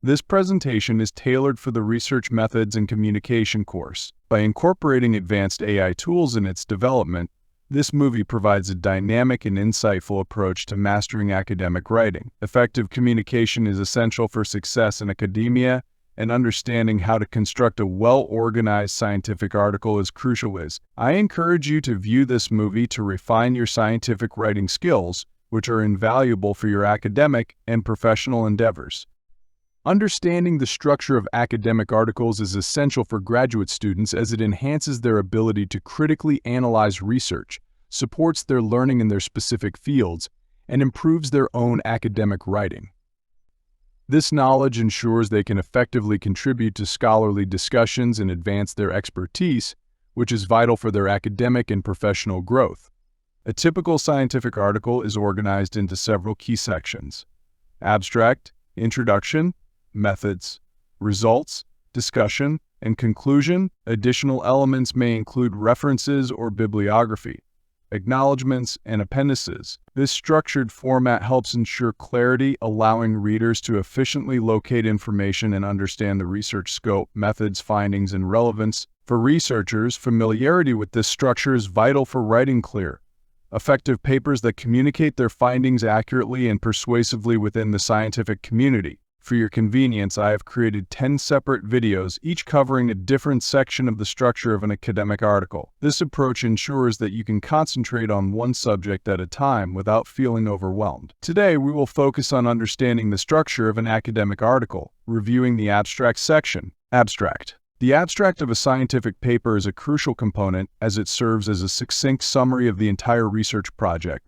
This presentation is tailored for the Research Methods and Communication course. By incorporating advanced AI tools in its development, this movie provides a dynamic and insightful approach to mastering academic writing. Effective communication is essential for success in academia, and understanding how to construct a well-organized scientific article is crucial. I encourage you to view this movie to refine your scientific writing skills, which are invaluable for your academic and professional endeavors. Understanding the structure of academic articles is essential for graduate students as it enhances their ability to critically analyze research, supports their learning in their specific fields, and improves their own academic writing. This knowledge ensures they can effectively contribute to scholarly discussions and advance their expertise, which is vital for their academic and professional growth. A typical scientific article is organized into several key sections: abstract, introduction, methods, results, discussion, and conclusion. Additional elements may include references or bibliography, acknowledgments, and appendices. This structured format helps ensure clarity, allowing readers to efficiently locate information and understand the research scope, methods, findings, and relevance. For researchers, familiarity with this structure is vital for writing clear, effective papers that communicate their findings accurately and persuasively within the scientific community. For your convenience, I have created 10 separate videos, each covering a different section of the structure of an academic article. This approach ensures that you can concentrate on one subject at a time without feeling overwhelmed. Today, we will focus on understanding the structure of an academic article, reviewing the abstract section. Abstract. The abstract of a scientific paper is a crucial component as it serves as a succinct summary of the entire research project.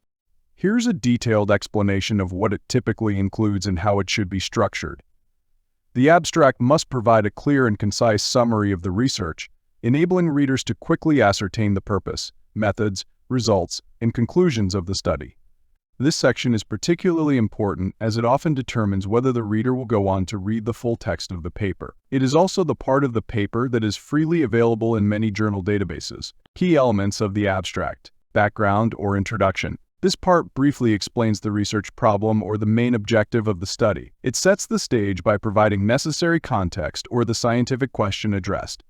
Here's a detailed explanation of what it typically includes and how it should be structured. The abstract must provide a clear and concise summary of the research, enabling readers to quickly ascertain the purpose, methods, results, and conclusions of the study. This section is particularly important as it often determines whether the reader will go on to read the full text of the paper. It is also the part of the paper that is freely available in many journal databases. Key elements of the abstract: background or introduction. This part briefly explains the research problem or the main objective of the study. It sets the stage by providing necessary context or the scientific question addressed.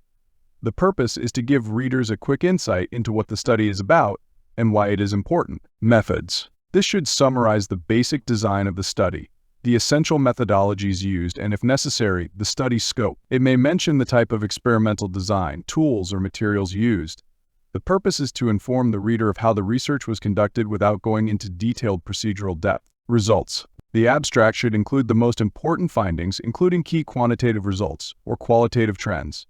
The purpose is to give readers a quick insight into what the study is about and why it is important. Methods. This should summarize the basic design of the study, the essential methodologies used, and if necessary, the study scope. It may mention the type of experimental design, tools, or materials used. The purpose is to inform the reader of how the research was conducted without going into detailed procedural depth. Results. The abstract should include the most important findings, including key quantitative results or qualitative trends.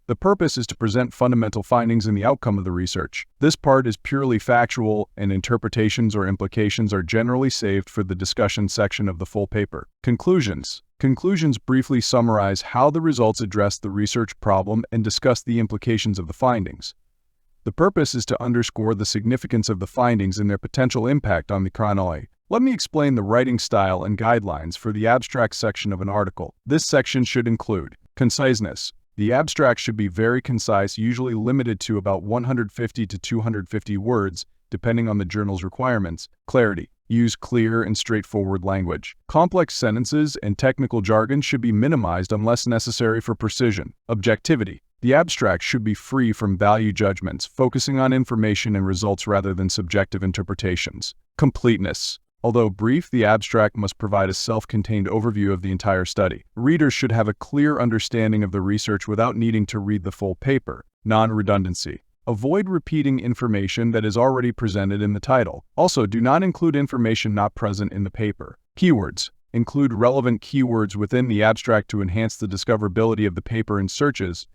The purpose is to present fundamental findings in the outcome of the research. This part is purely factual, and interpretations or implications are generally saved for the discussion section of the full paper. Conclusions. Conclusions briefly summarize how the results address the research problem and discuss the implications of the findings. The purpose is to underscore the significance of the findings and their potential impact on the chronology. Let me explain the writing style and guidelines for the abstract section of an article. This section should include conciseness. The abstract should be very concise, usually limited to about 150 to 250 words, depending on the journal's requirements. Clarity. Use clear and straightforward language. Complex sentences and technical jargon should be minimized unless necessary for precision. Objectivity. The abstract should be free from value judgments, focusing on information and results rather than subjective interpretations. Completeness. Although brief, the abstract must provide a self-contained overview of the entire study. Readers should have a clear understanding of the research without needing to read the full paper. Non-redundancy. Avoid repeating information that is already presented in the title. Also, do not include information not present in the paper. Keywords. Include relevant keywords within the abstract to enhance the discoverability of the paper in searches.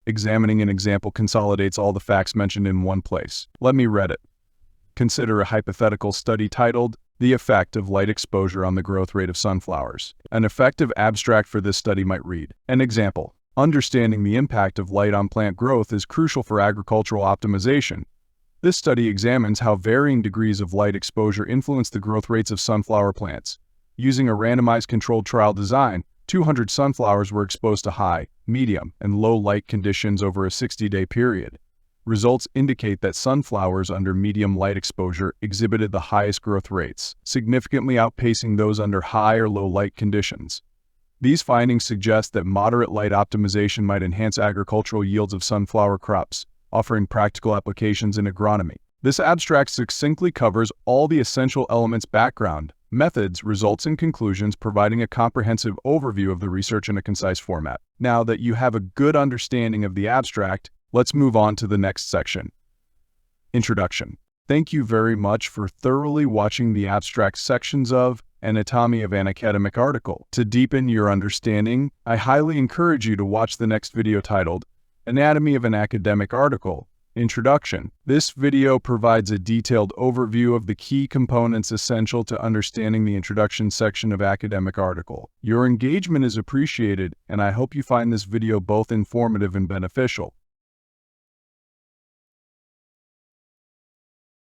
Examining an example consolidates all the facts mentioned in one place. Let me read it. Consider a hypothetical study titled, "The Effect of Light Exposure on the Growth Rate of Sunflowers." An effective abstract for this study might read, an example. Understanding the impact of light on plant growth is crucial for agricultural optimization. This study examines how varying degrees of light exposure influence the growth rates of sunflower plants. Using a randomized controlled trial design, 200 sunflowers were exposed to high, medium, and low light conditions over a 60-day period. Results indicate that sunflowers under medium light exposure exhibited the highest growth rates, significantly outpacing those under high or low light conditions. These findings suggest that moderate light optimization might enhance agricultural yields of sunflower crops, offering practical applications in agronomy. This abstract succinctly covers all the essential elements: background, methods, results, and conclusions, providing a comprehensive overview of the research in a concise format. Now that you have a good understanding of the abstract, let's move on to the next section. Introduction. Thank you very much for thoroughly watching the abstract sections of Anatomy of an Academic Article. To deepen your understanding, I highly encourage you to watch the next video titled Anatomy of an Academic Article, Introduction. This video provides a detailed overview of the key components essential to understanding the introduction section of academic article. Your engagement is appreciated, and I hope you find this video both informative and beneficial.